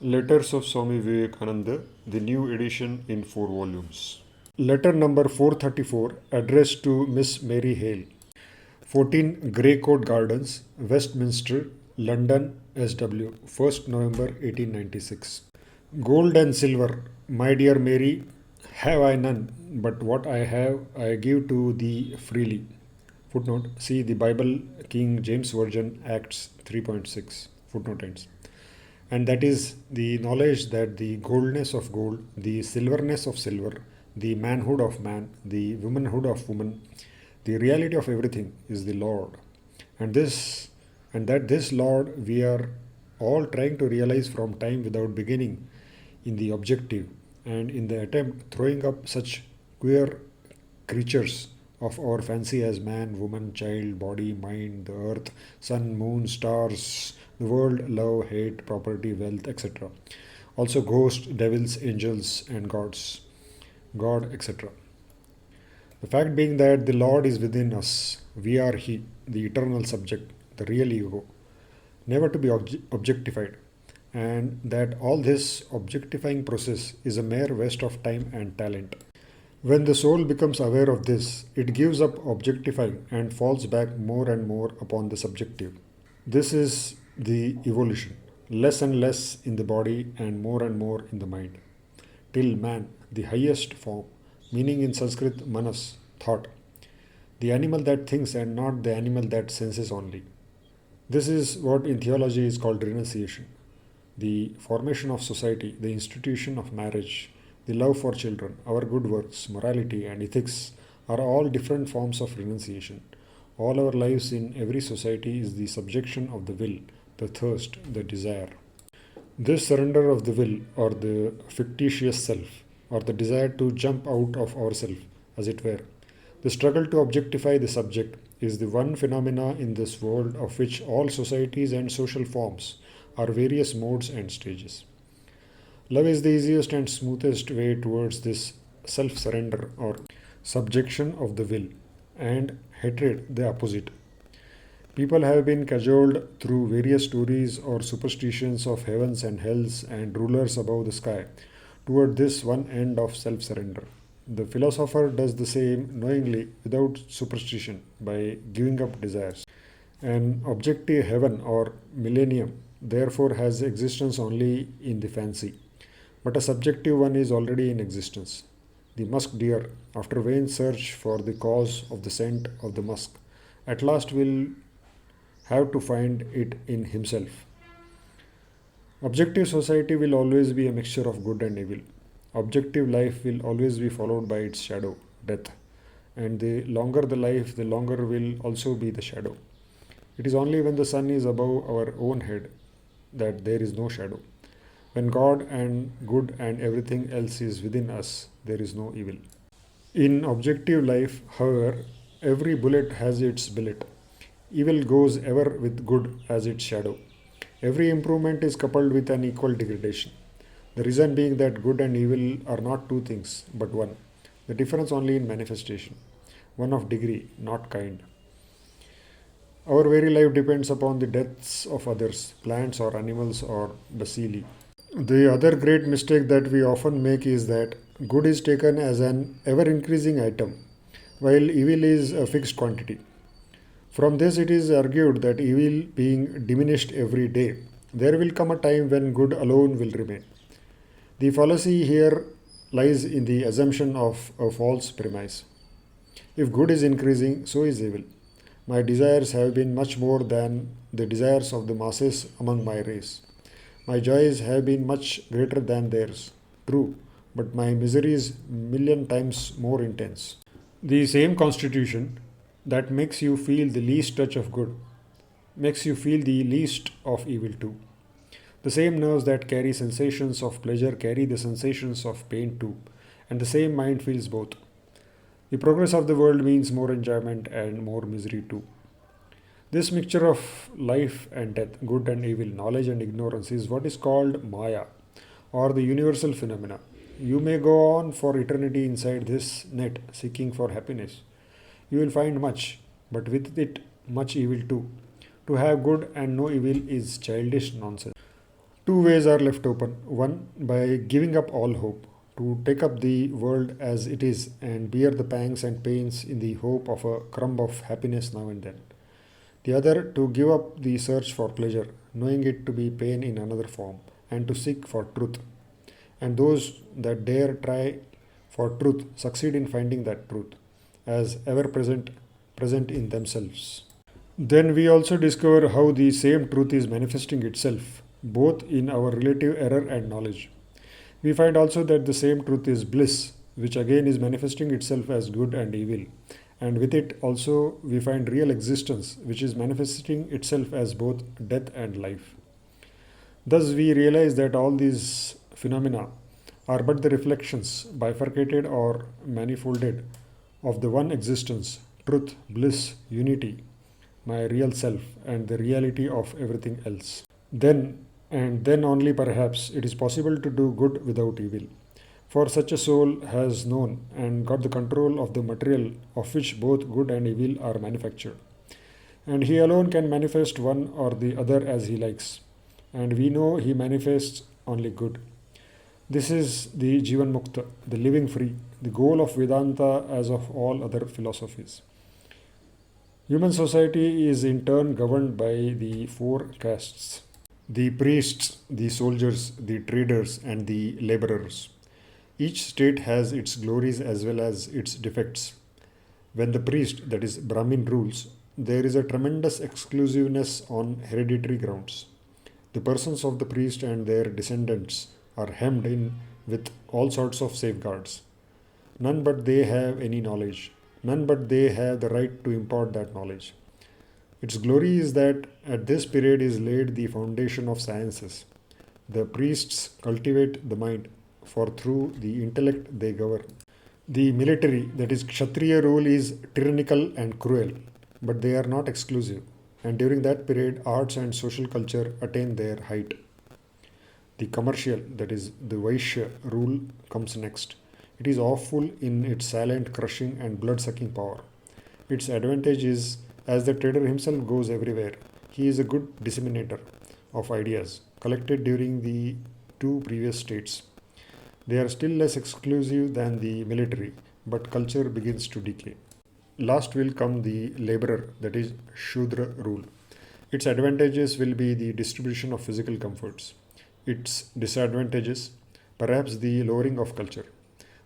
Letters of Swami Vivekananda, the new edition in 4 volumes. Letter number 434, addressed to Miss Mary Hale, 14 Greycoat Gardens, Westminster, London, SW, 1st November 1896. Gold and silver, my dear Mary, have I none, but what I have I give to thee freely. Footnote, see the Bible, King James Version, Acts 3.6. Footnote ends. And that is the knowledge that the goldness of gold, the silverness of silver, the manhood of man, the womanhood of woman, the reality of everything is the Lord. And this Lord we are all trying to realize from time without beginning in the objective, and in the attempt throwing up such queer creatures of our fancy as man, woman, child, body, mind, the earth, sun, moon, stars, the world, love, hate, property, wealth, etc. Also ghosts, devils, angels, and gods, God, etc. The fact being that the Lord is within us, we are He, the eternal subject, the real ego, never to be objectified, and that all this objectifying process is a mere waste of time and talent. When the soul becomes aware of this, it gives up objectifying and falls back more and more upon the subjective. This is the evolution, less and less in the body and more in the mind, till man, the highest form, meaning in Sanskrit manas, thought, the animal that thinks and not the animal that senses only. This is what in theology is called renunciation. The formation of society, the institution of marriage, the love for children, our good works, morality, and ethics are all different forms of renunciation. All our lives in every society is the subjection of the will, the thirst, the desire. This surrender of the will, or the fictitious self, or the desire to jump out of ourself, as it were, the struggle to objectify the subject, is the one phenomena in this world of which all societies and social forms are various modes and stages. Love is the easiest and smoothest way towards this self surrender or subjection of the will, and hatred the opposite. People have been cajoled through various stories or superstitions of heavens and hells and rulers above the sky toward this one end of self surrender. The philosopher does the same knowingly without superstition by giving up desires. An objective heaven or millennium therefore has existence only in the fancy, but a subjective one is already in existence. The musk deer, after vain search for the cause of the scent of the musk, at last will have to find it in himself. Objective society will always be a mixture of good and evil. Objective life will always be followed by its shadow, death. And the longer the life, the longer will also be the shadow. It is only when the sun is above our own head that there is no shadow. When God and good and everything else is within us, there is no evil. In objective life, however, every bullet has its billet. Evil goes ever with good as its shadow. Every improvement is coupled with an equal degradation. The reason being that good and evil are not two things, but one. The difference only in manifestation. One of degree, not kind. Our very life depends upon the deaths of others, plants or animals or bacilli. The other great mistake that we often make is that good is taken as an ever increasing item, while evil is a fixed quantity. From this, it is argued that evil being diminished every day, there will come a time when good alone will remain. The fallacy here lies in the assumption of a false premise. If good is increasing, so is evil. My desires have been much more than the desires of the masses among my race. My joys have been much greater than theirs. True, but my misery is million times more intense. The same constitution that makes you feel the least touch of good makes you feel the least of evil too. The same nerves that carry sensations of pleasure carry the sensations of pain too, and the same mind feels both. The progress of the world means more enjoyment and more misery too. This mixture of life and death, good and evil, knowledge and ignorance is what is called Maya, or the universal phenomena. You may go on for eternity inside this net seeking for happiness. You will find much, but with it much evil too. To have good and no evil is childish nonsense. Two ways are left open. One, by giving up all hope, to take up the world as it is and bear the pangs and pains in the hope of a crumb of happiness now and then. The other, to give up the search for pleasure, knowing it to be pain in another form, and to seek for truth. And those that dare try for truth succeed in finding that truth as ever present in themselves. Then we also discover how the same truth is manifesting itself, both in our relative error and knowledge. We find also that the same truth is bliss, which again is manifesting itself as good and evil. And with it also we find real existence, which is manifesting itself as both death and life. Thus we realize that all these phenomena are but the reflections, bifurcated or manifolded, of the one existence, truth, bliss, unity, my real self, and the reality of everything else. Then, and then only perhaps, it is possible to do good without evil. For such a soul has known and got the control of the material of which both good and evil are manufactured. And he alone can manifest one or the other as he likes. And we know he manifests only good. This is the Jivan Mukta, the living free, the goal of Vedanta as of all other philosophies. Human society is in turn governed by the four castes: the priests, the soldiers, the traders, and the laborers. Each state has its glories as well as its defects. When the priest, that is Brahmin, rules, there is a tremendous exclusiveness on hereditary grounds. The persons of the priest and their descendants are hemmed in with all sorts of safeguards. None but they have any knowledge. None but they have the right to impart that knowledge. Its glory is that at this period is laid the foundation of sciences. The priests cultivate the mind, for through the intellect they govern. The military, that is Kshatriya rule, is tyrannical and cruel, but they are not exclusive, and during that period arts and social culture attain their height. The commercial, that is the Vaishya rule, comes next. It is awful in its silent crushing and blood sucking power. Its advantage is, as the trader himself goes everywhere, he is a good disseminator of ideas collected during the two previous states. They are still less exclusive than the military, but culture begins to decay. Last will come the laborer, that is Shudra rule. Its advantages will be the distribution of physical comforts. Its disadvantages, perhaps the lowering of culture.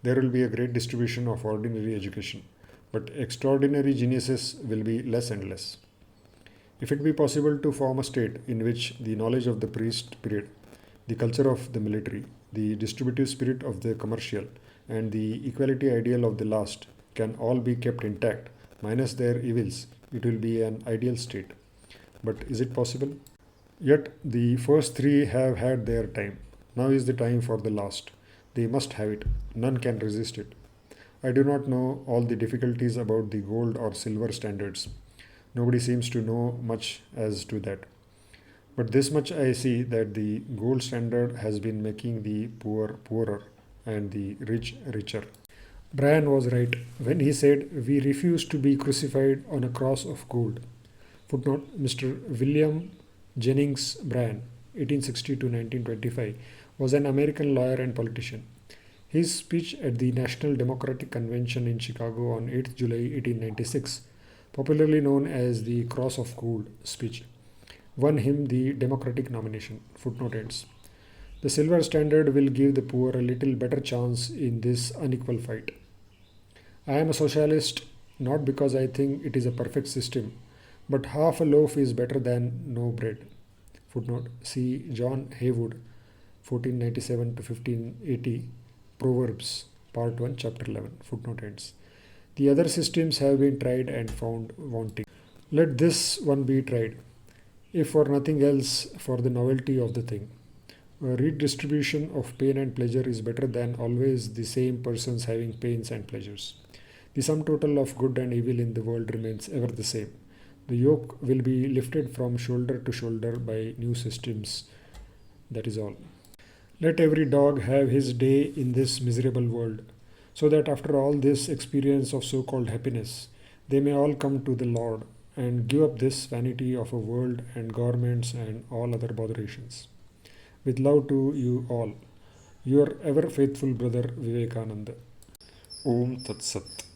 There will be a great distribution of ordinary education, but extraordinary geniuses will be less and less. If it be possible to form a state in which the knowledge of the priest period, the culture of the military, the distributive spirit of the commercial, and the equality ideal of the last can all be kept intact, minus their evils, it will be an ideal state. But is it possible? Yet the first three have had their time. Now is the time for the last. They must have it. None can resist it. I do not know all the difficulties about the gold or silver standards. Nobody seems to know much as to that. But this much I see, that the gold standard has been making the poor poorer and the rich richer. Bryan was right when he said, "We refuse to be crucified on a cross of gold." Footnote: Mr. William Jennings Bryan, 1860 to 1925, was an American lawyer and politician. His speech at the National Democratic Convention in Chicago on 8th July 1896, popularly known as the Cross of Gold speech, won him the Democratic nomination. Footnote ends. The silver standard will give the poor a little better chance in this unequal fight. I am a socialist not because I think it is a perfect system, but half a loaf is better than no bread. Footnote: see John Haywood, 1497 to 1580, Proverbs, Part 1, Chapter 11. Footnote ends. The other systems have been tried and found wanting. Let this one be tried, if for nothing else, for the novelty of the thing. A redistribution of pain and pleasure is better than always the same persons having pains and pleasures. The sum total of good and evil in the world remains ever the same. The yoke will be lifted from shoulder to shoulder by new systems. That is all. Let every dog have his day in this miserable world, so that after all this experience of so-called happiness, they may all come to the Lord and give up this vanity of a world and garments and all other botherations. With love to you all, your ever faithful brother Vivekananda. Om Tat Sat.